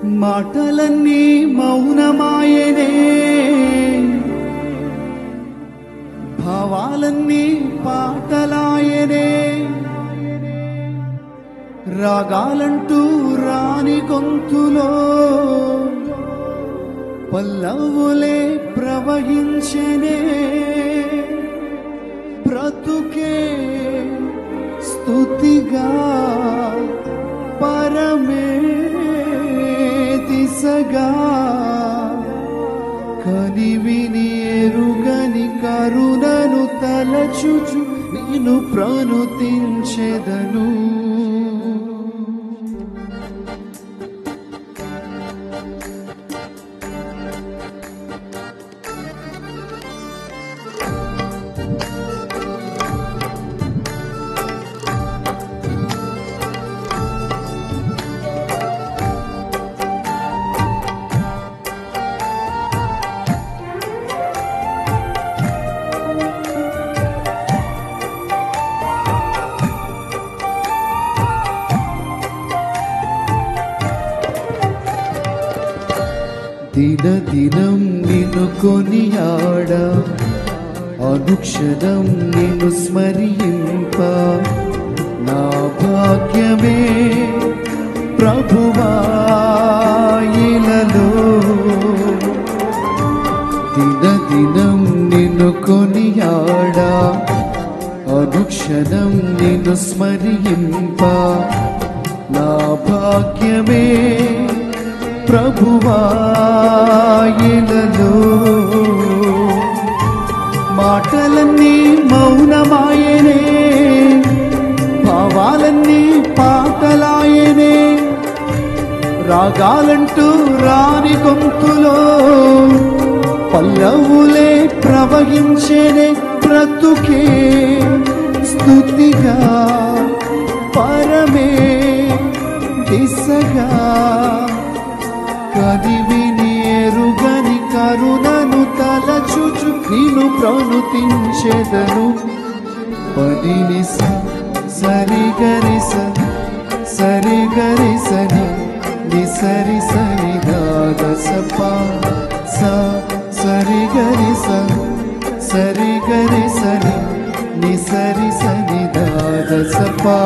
మాటలన్నీ మౌనమాయనే, భావాలన్నీ పాటలాయనే, రాగాలంటూ రాని గొంతులో పల్లవులే ప్రవహించనే, బ్రతుకే స్తుతిగా పరమే దిశగా, కనివిని ఎరుగని కరుణను తలచుచు నిన్ను ప్రణుతించెదను. దినదినం నిన్ను కొనియాడ, అనుక్షణం నిన్ను స్మరింప, నా భాగ్యమే ప్రభువా ఇలలో. దినదినం నిన్ను కొనియాడ, అనుక్షణం నిన్ను స్మరింప, నా భాగ్యమే ప్రభువా ఇలలో. మాటలన్నీ మౌనమాయనే, భావాలన్నీ పాటలాయనే, రాగాలంటూ రాని గొంతులో పల్లవులే ప్రవహించేనే, బ్రతుకే స్తుతిగా పరమే దిశగా, కదివిని ఎరుగని కరుణను తలచుచు నిన్ను ప్రణుతించెదను. పదిని సరిగరి సరిగరి సని నిసరి సని దాద సపా సరిగరి సరిగరి సని నిసరి సని దాద సపా.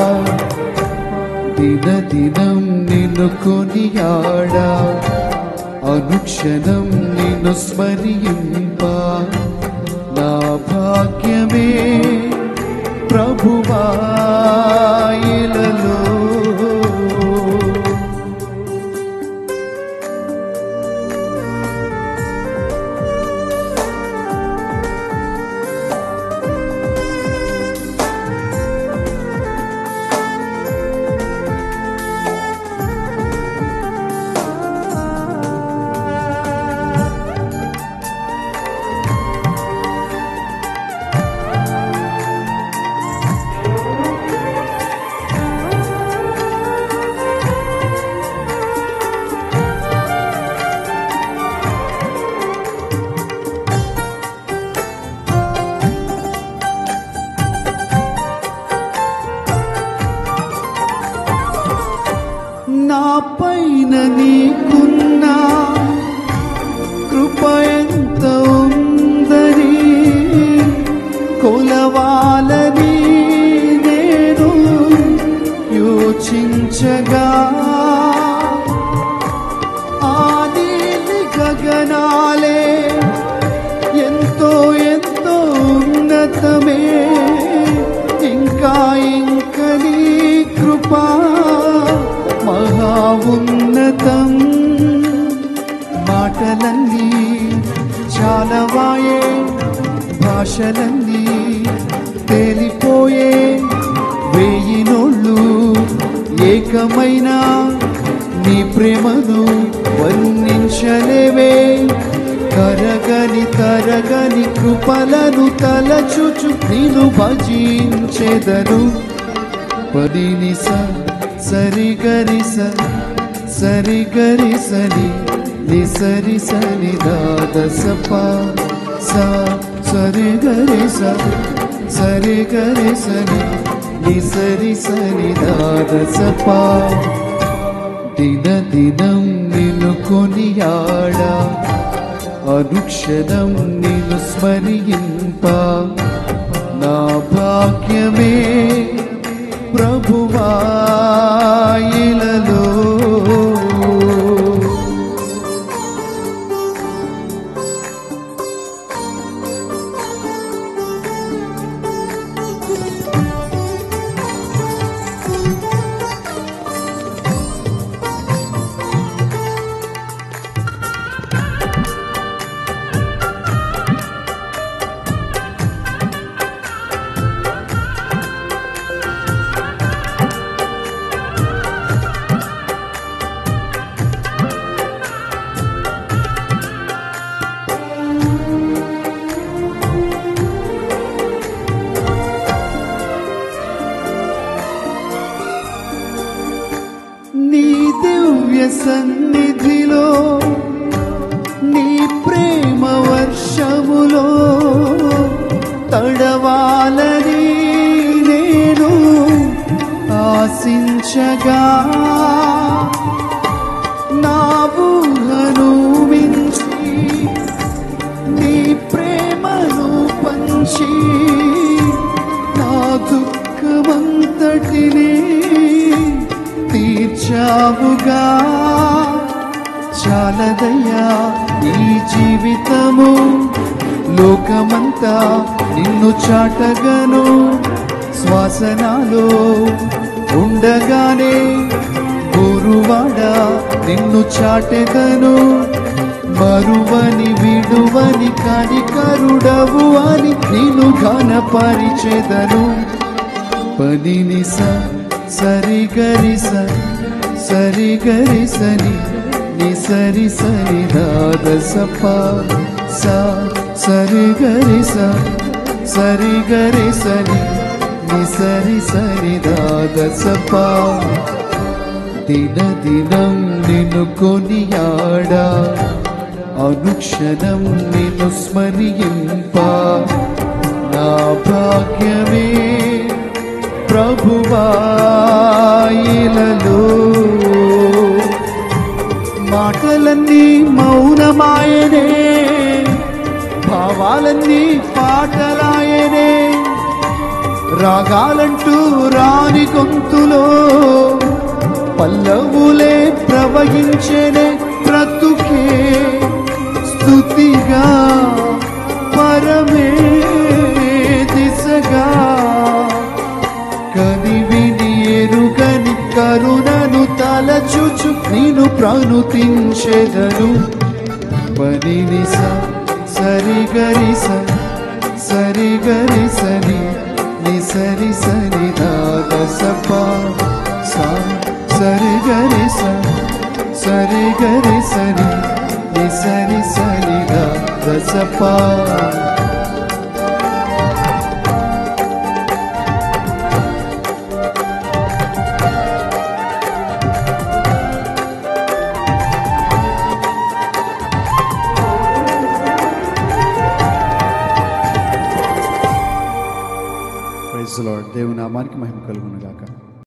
దినదినం నిన్ను కొనియాడ, అనుక్షణం నిన్ను స్మరింప, నా భాగ్యమే ప్రభువా ఇలలో. నా పైన నీకున్న కృప ఎంత ఉందని కొలవాలని నేను యోచించగా, ఆది గగనాలే ఎంతో ఎంతో ఉన్నతమే, ఇంకా ఇంకా నీ కృప మహా ఉన్నతం. మాటలన్నీ చాలవాయే, భాషలన్నీ తేలిపోయే, వేయి నోళ్ళు ఏకమైన నీ ప్రేమను వర్ణించలేవే, కరగని తరగని కృపలను తలచుచు నిన్ను భజించెదను. పదిని సరిగరి సరిగరి సని నిసరి సని దాద సపా సరిగరి సరిగరి సని నిసరి సని దాద సపా. దినదినం కొనియాడ అనుక్షణం నిన్ను స్మరింప నా భాగ్యమే ప్రభువా ఇలలో నీ దివ్య సన్నిధిలో నీ ప్రేమ వర్షములో తడవాలని నేను ఆశించగా నా ఊహను మించి నీ ప్రేమను పంచి నా దుఃఖమంతటిని తీర్చావుగా చాలదయ్యా ఈ జీవితము లోకమంతా నిన్ను చాటగను శ్వాసనాలో ఉండగానే గురువాడ నిన్ను చాటగను మరువని విడువని కనికరుడవు అని నిన్ను ఘనపరిచెదను పనిని సరి గరి సరి గరి సని ని సరి సరి దాద సపా సా సరి గరి సరి గరి సని ని సరి సరి దాద సపా దిన దినం నిన్ను కొనియాడ అనుక్షణం నిన్ను స్మరింప నా భాగ్యమే ప్రభువా ఇలలో మాటలన్నీ మౌనమాయనే భావాలన్నీ పాటలాయనే రాగాలంటూ రాని గొంతులో పల్లవులే ప్రవహించేనే బ్రతుకే స్తుతిగా పరమే దిశగా కనివిని ఎరుగని కరుణను తలచుచు నేను ప్రాణుతించెదను పనిని సరి గరి సరి గరి సని ని సరి సరి దాద సపా సా సరి గరి సరి గరి సని ని సరి సరి దాద సపా దేవుని నామానికి మహిమ కలుగును గాక.